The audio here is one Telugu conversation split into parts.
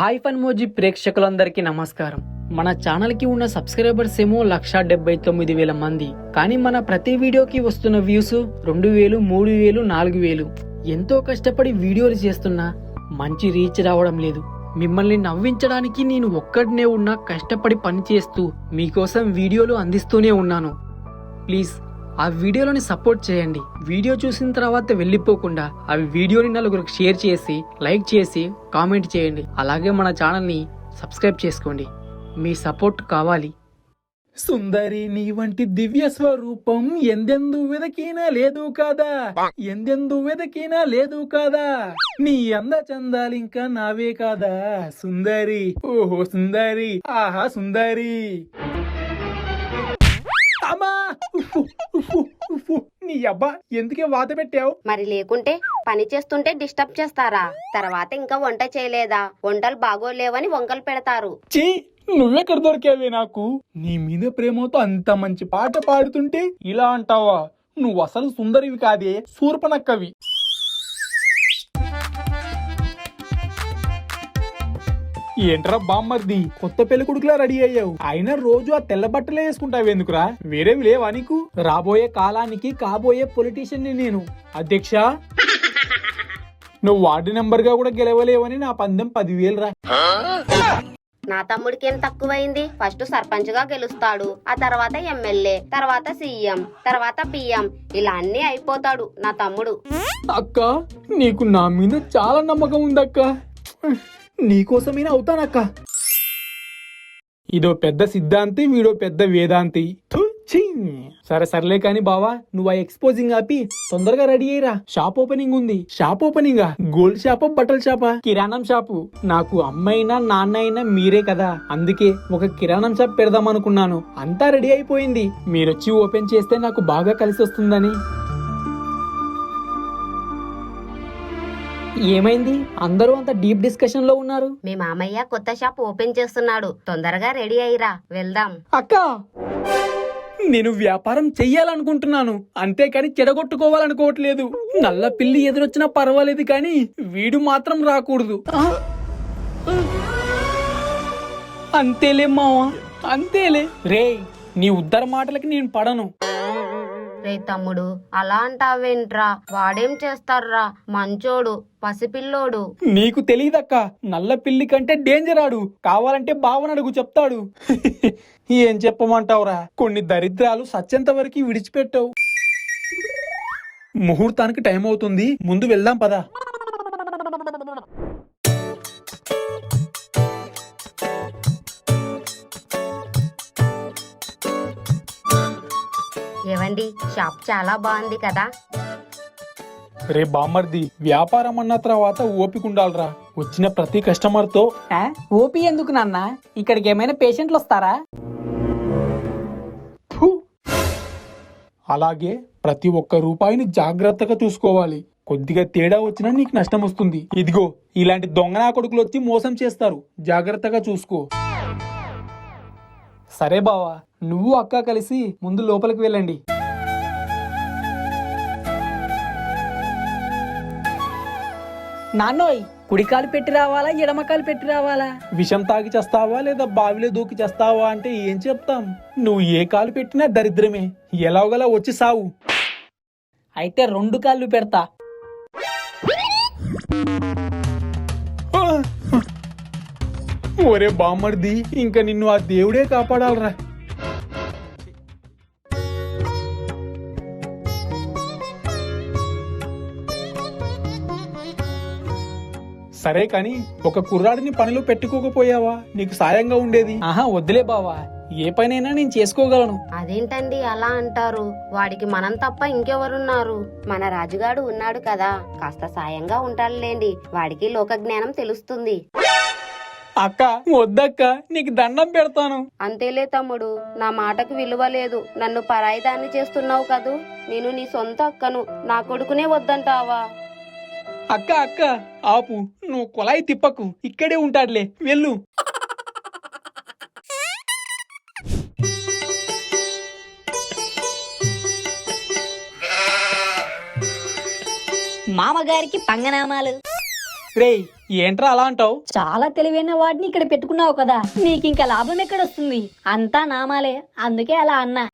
హాయ్ ఫన్మోజీ ప్రేక్షకులందరికీ నమస్కారం. మన ఛానల్ కి ఉన్న సబ్స్క్రైబర్స్ ఏమో 1,79,000 మంది. కానీ మన ప్రతి వీడియోకి వస్తున్న వ్యూస్ 2,000, 3,000, 4,000. ఎంతో కష్టపడి వీడియోలు చేస్తున్నా మంచి రీచ్ రావడం లేదు. మిమ్మల్ని నవ్వించడానికి నేను ఒక్కడినే ఉన్నా కష్టపడి పని చేస్తూ మీకోసం వీడియోలు అందిస్తూనే ఉన్నాను. ప్లీజ్ ఆ వీడియోలని సపోర్ట్ చేయండి. వీడియో చూసిన తర్వాత వెళ్ళిపోకుండా ఆ వీడియోని నలుగురికి షేర్ చేసి, లైక్ చేసి, కామెంట్ చేయండి. అలాగే మన ఛానల్ని సబ్స్క్రైబ్ చేసుకోండి. మీ సపోర్ట్ కావాలి. సుందరి నీ వంటి దివ్య స్వరూపం ఎందెందు వెదకినా లేదు కాదా, ఎందెందు వెదకినా లేదు కాదా, నీ అంద చందాలింకా నావే కాదా సుందరి, ఓహో సుందరి, ఆహా సుందరి. అమ్మా నీ అబ్బా ఎందుకే వాత పెట్టావు? మరి లేకుంటే పని చేస్తుంటే డిస్టర్బ్ చేస్తారా? తర్వాత ఇంకా వంట చేయలేదా, వంటలు బాగోలేవని వంకలు పెడతారు. చీ, నువ్వెక్కడ దొరికావే నాకు? నీ మీద ప్రేమతో అంత మంచి పాట పాడుతుంటే ఇలా అంటావా? నువ్వు అసలు సుందరివి కాదే, శూర్పణక్కవి. ఏంట్రా బామ్మర్ది, కొత్త పెళ్లి కొడుకులా రెడీ అయ్యావు. అయినా రోజు ఆ తెల్ల బట్టలే వేసుకుంటావెందుకురా? వేరేవి లేవా నీకు? రాబోయే కాలానికి కాబోయే పొలిటీషియన్ ని నేను. అధ్యక్ష, నువ్వు వార్డు నెంబర్ గా కూడా గెలవలేవని నా పందెం 10,000 రా. నా తమ్ముడికి ఏం తక్కువైంది? ఫస్ట్ సర్పంచ్ గా గెలుస్తాడు, ఆ తర్వాత ఎమ్మెల్యే, తర్వాత సీఎం, తర్వాత పిఎం, ఇలా అన్ని అయిపోతాడు నా తమ్ముడు. అక్క, నీకు నా మీద చాలా నమ్మకం ఉందక్క. నీకోసమైనా అవుతానక్క. ఇదో పెద్ద సిద్ధాంతి, వీడో పెద్ద వేదాంతి. సరే సర్లే కాని బావా, నువ్వు ఆ ఎక్స్పోజింగ్ ఆపి తొందరగా రెడీ అయ్యిరా. షాప్ ఓపెనింగ్ ఉంది. Shop opening? గోల్డ్ షాపా, బట్టల షాపా, కిరాణం షాపు? నాకు అమ్మైనా నాన్న అయినా మీరే కదా, అందుకే ఒక కిరాణం షాప్ పెడదాం అనుకున్నాను. అంతా రెడీ అయిపోయింది. మీరొచ్చి ఓపెన్ చేస్తే నాకు బాగా కలిసి వస్తుందని. ఏమైంది? అందరూ అంత డీప్ డిస్కషన్ లో ఉన్నారు. మీ మామయ్య కొత్త షాప్ ఓపెన్ చేస్తున్నాడు, తొందరగా రెడీ అయ్యిరా, వెళ్దాం. అక్క, నేను వ్యాపారం చెయ్యాలనుకుంటున్నాను, అంతేకాని చెడగొట్టుకోవాలనుకోవట్లేదు. నల్ల పిల్లి ఎదురొచ్చినా పర్వాలేదు, కానీ వీడు మాత్రం రాకూడదు. అంతేలే మావా, అంతేలే. రే, నీ ఉద్దర మాటలకి నేను పడను. రే తమ్ముడు, అలా అంటావేంట్రా? వాడేం చేస్తాడ్రా, మంచోడు, పసిపిల్లోడు. నీకు తెలీదక్క, నల్ల పిల్లి కంటే డేంజర్ ఆడు. కావాలంటే బావనడుగు, చెప్తాడు. ఏం చెప్పమంటావురా? కొన్ని దరిద్రాలు సత్యంత వరకు విడిచిపెట్టావు. ముహూర్తానికి టైం అవుతుంది, ముందు వెళ్దాం పదా. ఏవండి, షాప్ చాలా బాగుంది కదా? రే బామ్మర్ది, వ్యాపారం అన్న తర్వాత ఓపిక ఉండాలరా. వచ్చిన ప్రతి కస్టమర్ తో ఓపీ ఎందుకు నాన్న? ఇక్కడికి ఏమైనా పేషెంట్లు వస్తారా? అలాగే ప్రతి ఒక్క రూపాయిని జాగ్రత్తగా చూసుకోవాలి. కొద్దిగా తేడా వచ్చినా నీకు నష్టం వస్తుంది. ఇదిగో ఇలాంటి దొంగనా కొడుకులు వచ్చి మోసం చేస్తారు, జాగ్రత్తగా చూసుకో. సరే బావా, నువ్వు అక్క కలిసి ముందు లోపలికి వెళ్ళండి. నాన్నోయ్, కుడికాలు పెట్టి రావాలా, ఎడమకాలు పెట్టి రావాలా? విషం తాగి చేస్తావా లేదా బావిలో దూకి చేస్తావా అంటే ఏం చెప్తాం? నువ్వు ఏ కాలు పెట్టినా దరిద్రమే. ఎలాగలా వచ్చి సావు. అయితే 2 కాళ్ళు పెడతా. ఒరే బామ్మర్ది, ఇంకా నిన్ను ఆ దేవుడే కాపాడాలరా. సరే కాని ఒక కుర్రాడిని పనిలో పెట్టుకోకపోయావా? నీకు సాయంగా ఉండేది. ఆహా, వద్దులే బావా, ఏ పనైనా నేను చేసుకోగలను. అదేంటండి అలా అంటారు? వాడికి మనం తప్ప ఇంకెవరున్నారు? మన రాజుగాడు ఉన్నాడు కదా, కాస్త సాయంగా ఉంటాడులేండి, వాడికి లోక జ్ఞానం తెలుస్తుంది. అక్క, వద్దక్క, నీకు దండం పెడతాను. అంతేలే తమ్ముడు, నా మాటకు విలువ లేదు. నన్ను పరాయిదాన్ని చేస్తున్నావు కదూ. నేను నీ సొంత అక్కను, నా కొడుకునే వద్దంటావా? అక్క అక్క, ఆపు, నువ్వు కొలాయి తిప్పకు, ఇక్కడే ఉంటాడులే, వెళ్ళు. మామగారికి పంగనామాలు. రేయ్ ఏంట్రా అలా అంటావు? చాలా తెలివైన వాడిని ఇక్కడ పెట్టుకున్నావు కదా, నీకింక లాభం ఎక్కడొస్తుంది? అంతా నామాలే, అందుకే అలా అన్నా.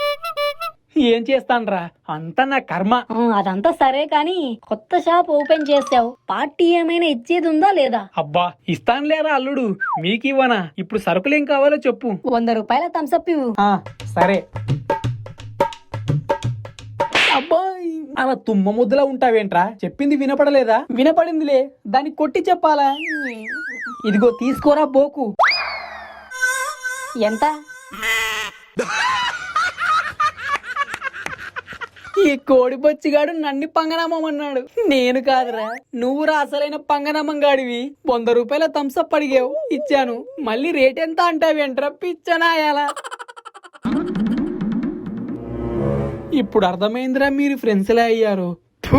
ఏం చేస్తాన్రా, అంతా నా కర్మ. అదంతా సరే కాని కొత్త షాప్ ఓపెన్ చేసావు, పార్టీ ఏమైనా ఇచ్చేది ఉందా లేదా? అబ్బా ఇస్తానులేరా అల్లుడు, మీకివ్వనా? ఇప్పుడు సరుకులు ఏం కావాలో చెప్పు. 100 రూపాయల థమ్సప్ ఇవ్వు. సరే. అబ్బా అలా తుమ్మ ముద్దలా ఉంటావేంట్రా? చెప్పింది వినపడలేదా? వినపడిందిలే, దాన్ని కొట్టి చెప్పాలా? ఇదిగో తీసుకోరా బోకు. ఎంత? ఈ కోడి బొచ్చిగాడు నన్ను పంగనామన్నాడు. నేను కాదురా, నువ్వురా అసలైన పంగనామంగాడివి. 100 రూపాయల థమ్సప్ అడిగావు, ఇచ్చాను. మళ్ళీ రేట్ ఎంత అంటావేంట్రా పిచ్చనాయాలా? ఇప్పుడు అర్థమైందిరా మీరు ఫ్రెండ్స్ ఎలా అయ్యారు. ఫు!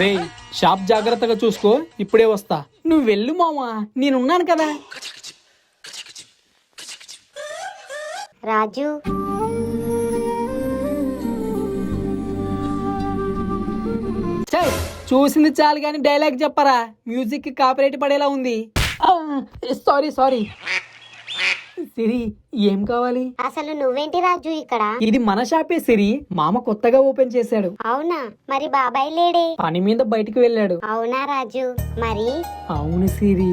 రేయ్ షాప్ జాగ్రత్తగా చూసుకో, ఇప్పుడే వస్తా. నువ్వు వెళ్ళు మామా, నేనున్నాను కదా. రాజు, ఛై, చూసింది చాలు గాని డైలాగ్ చెప్పరా, మ్యూజిక్ కి కాపీరైట్ పడేలా ఉంది. Sorry sorry. సిరి ఏం కావాలి? అసలు నువ్వేంటి రాజు ఇక్కడ? ఇది మన షాపే సిరి, మామ కొత్తగా ఓపెన్ చేశాడు. అవునా? మరి బాబాయ్ లేడే? పని మీద బయటికి వెళ్ళాడు. అవునా రాజు? మరి అవును సిరి.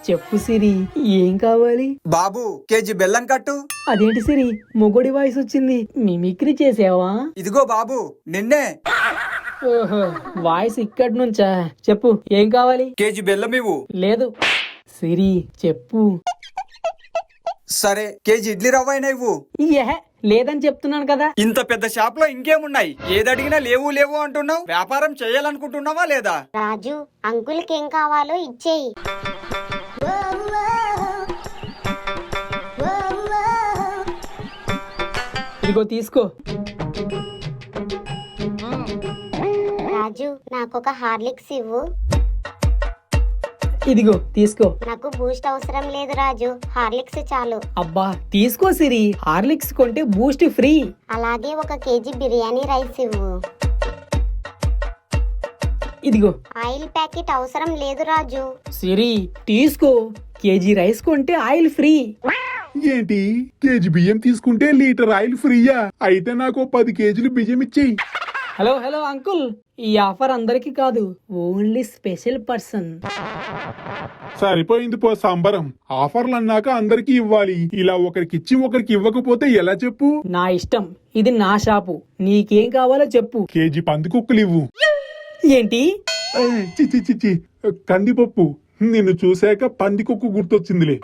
చెప్పు సిరి, ఏం కావాలి? బాబు కేజీ బెల్లం కట్టు. అదేంటి సిరి, మొగోడి వాయిస్ వచ్చింది, మిమిక్రీ చేసావా? ఇదిగో బాబు నిన్నే. ఓహో, వాయిస్ ఇక్కడి నుంచా? చెప్పు ఏం కావాలి? కేజీ బెల్లం ఇవ్వు. లేదు సిరి, చెప్పు. సరే కేజీ ఇడ్లీ రవ్వ అయినా ఇవ్వు. ఏహే, లేదని చెప్తున్నాను కదా. ఇంత పెద్ద షాప్ లో ఇంకేమున్నాయి? ఏదడిగినా లేవు లేవు అంటున్నావు. వ్యాపారం చేయాలనుకుంటున్నావా లేదా? రాజు, అంకుల్కి ఏం కావాలో ఇచ్చేయి. ఇదిగో తీసుకో. రాజు, నాకొక హార్లిక్స్ ఇవ్వు. ఇదిగో తీసుకో. నాకు బూస్ట్ అవసరం లేదు రాజు, హార్లిక్స్ చాలు. అబ్బా తీసుకో సిరి, హార్లిక్స్ కొంటే బూస్ట్ ఫ్రీ. అలాగే 1 కేజీ బిర్యానీ రైస్ ఇవ్వు. ఇదిగో. ఆయిల్ ప్యాకెట్ అవసరం లేదు రాజు. సిరి తీసుకో, కేజీ రైస్ కొంటే ఆయిల్ ఫ్రీ. ఏంటి, కేజీ బియ్యం తీసుకుంటే లీటర్ ఆయిల్ ఫ్రీయా? అయితే నాకు 10 కేజీలు బియ్యం ఇచ్చేయి. హలో హలో అంకుల్, ఈ ఆఫర్ అందరికి కాదు, ఓన్లీ స్పెషల్ పర్సన్. సరిపోయింది పో సంబరం. ఆఫర్లు అన్నాక అందరికి ఇవ్వాలి. ఇలా ఒకరికిచ్చి ఒకరికి ఇవ్వకపోతే ఎలా చెప్పు? నా ఇష్టం, ఇది నా షాపు, నీకేం కావాలో చెప్పు. కేజీ పందికొక్కులు ఇవ్వు. ఏంటి? చిచి చిచి, కందిపప్పు. నిన్ను చూశాక పందికొక్కు గుర్తొచ్చిందిలే.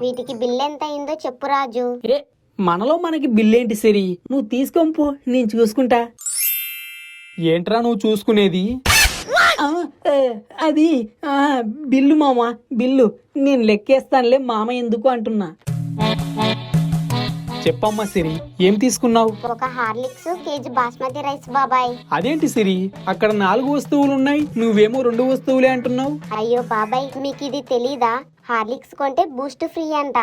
వీటికి బిల్ ఎంత అయిందో చెప్పు రాజు. ఏ, మనలో మనకి బిల్లేంటి సిరి, నువ్వు తీసుకోంపో, నేను చూసుకుంటా. ఏంట్రా నువ్వు చూసుకునేది? అది బిల్లు మామ, బిల్లు నేను లెక్కేస్తానులే, మామ ఎందుకు అంటున్నా. చెప్పమ్మా సిరి, ఏం తీసుకున్నావు? 1 హార్లిక్స్, కేజీ బాస్మతి రైస్ బాబాయ్. అదేంటి సిరి, అక్కడ 4 వస్తువులు ఉన్నాయి, నువ్వేమో 2 వస్తువులే అంటున్నావు. అయ్యో బాబాయ్, మీకు ఇది తెలీదా? హార్లిక్స్ కొంటే బూస్ట్ ఫ్రీ అంట.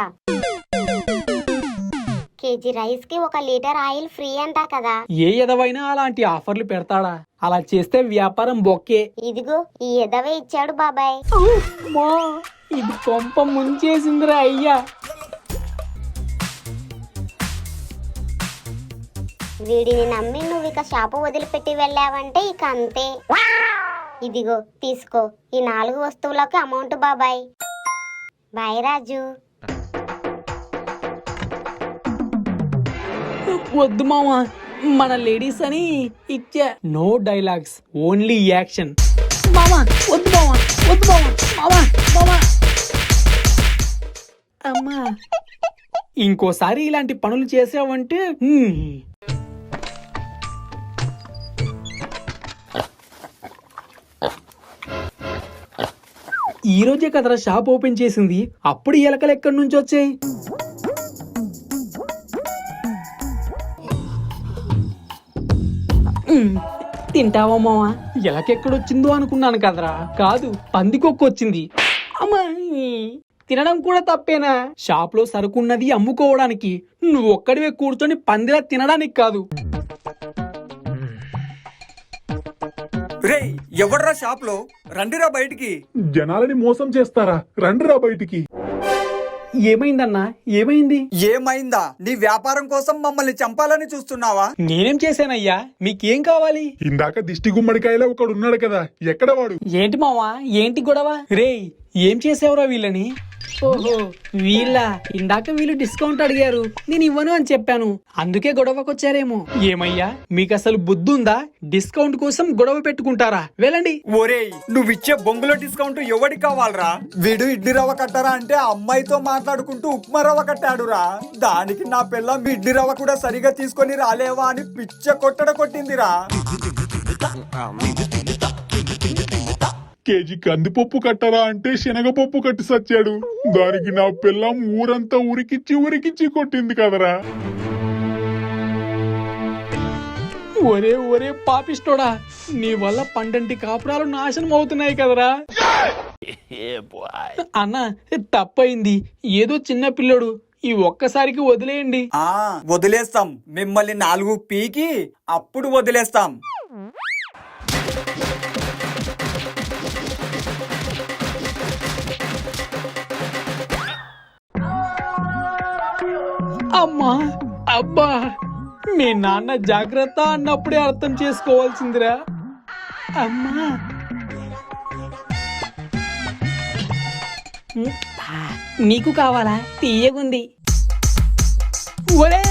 కేజీ రైస్ కి 1 లీటర్ ఆయిల్ ఫ్రీ అంట కదా. ఏ ఎదవైనా అలాంటి ఆఫర్లు పెడతాడా? అలా చేస్తే వ్యాపారం బొక్కే. ఇదిగో ఈ ఎదవే ఇచ్చాడు బాబాయ్. మా, ఇది కొంప ముంచేసిందిరా అయ్యా. వీడిని నమ్మి నువ్వు ఇక షాపు వదిలిపెట్టి వెళ్ళావంటే ఇక అంతే. ఇదిగో తీసుకో, ఈ 4 వస్తువులకు అమౌంట్ బాబాయ్. బాయ్ రాజు. వద్దు మామా, మన లేడీస్ అని ఇచ్చా. No dialogues, only action. మామా వద్దు మామా, వద్దు మామా, మామా మామా. అమ్మా, ఇంకోసారి ఇలాంటి పనులు చేసావంటే ఈ రోజే కదరా షాప్ ఓపెన్ చేసింది, అప్పుడు ఎలకలు ఎక్కడి నుంచి వచ్చాయి? తింటావా మావా? ఎలకెక్కడొచ్చిందో అనుకున్నాను కదరా, కాదు పందికొక్కు వచ్చింది. అమ్మా తినడం కూడా తప్పేనా? షాప్ లో సరుకున్నది అమ్ముకోవడానికి, నువ్వు ఒక్కడివే కూర్చొని పందిలా తినడానికి కాదు. రేయ్ ఎవడ్రా షాప్ లో? రండిరా బయటికి. జనాలని మోసం చేస్తారా? రండిరా బయటికి. ఏమైందన్నా? ఏమైంది? ఏమైందా? నీ వ్యాపారం కోసం మమ్మల్ని చంపాలని చూస్తున్నావా? నేనేం చేశానయ్యా? మీకేం కావాలి? ఇందాక దిష్టి గుమ్మడికాయలో ఒకడు ఉన్నాడు కదా, ఎక్కడ వాడు? ఏంటి మావా? ఏంటి గొడవ? రేయ్ ఏం చేసావురా వీళ్ళని? ఓహో వీళ్ళ, ఇందాక వీళ్ళు డిస్కౌంట్ అడిగారు, నేను ఇవ్వను అని చెప్పాను, అందుకే గొడవకొచ్చారేమో. ఏమయ్యా మీకు అసలు బుద్ధుందా? డిస్కౌంట్ కోసం గొడవ పెట్టుకుంటారా? వెళ్ళండి. ఒరేయ్ నువ్విచ్చే బొంగులో డిస్కౌంట్ ఎవడి కావాలరా? వీడు ఇడ్లీ రవ్వ కట్టరా అంటే అమ్మాయితో మాట్లాడుకుంటూ ఉప్మా రవ్వ కట్టాడురా. దానికి నా పిల్ల ఇడ్లీ రవ్వ కూడా సరిగా తీసుకొని రాలేవా అని పిచ్చ కొట్టిందిరా. కేజీ కందిపప్పు కట్టరా అంటే శనగపప్పు కట్టి సచ్చాడు. దానికి నా పిల్లం ఊరంతా ఉరికిచ్చి కొట్టింది కదరా. ఒరే ఒరే పాపిస్తోడా, నీ వల్ల పండంటి కాపురాలు నాశనం అవుతున్నాయి కదరా. అన్న తప్పైంది, ఏదో చిన్న పిల్లడు, ఈ ఒక్కసారికి వదిలేయండి. వదిలేస్తాం, మిమ్మల్ని 4 పీకి అప్పుడు వదిలేస్తాం. అమ్మా అబ్బా, మీ నాన్న జాగ్రత్త అన్నప్పుడే అర్థం చేసుకోవాల్సిందిరా. అమ్మా నీకు కావాలా? తీయగుంది. ఒరే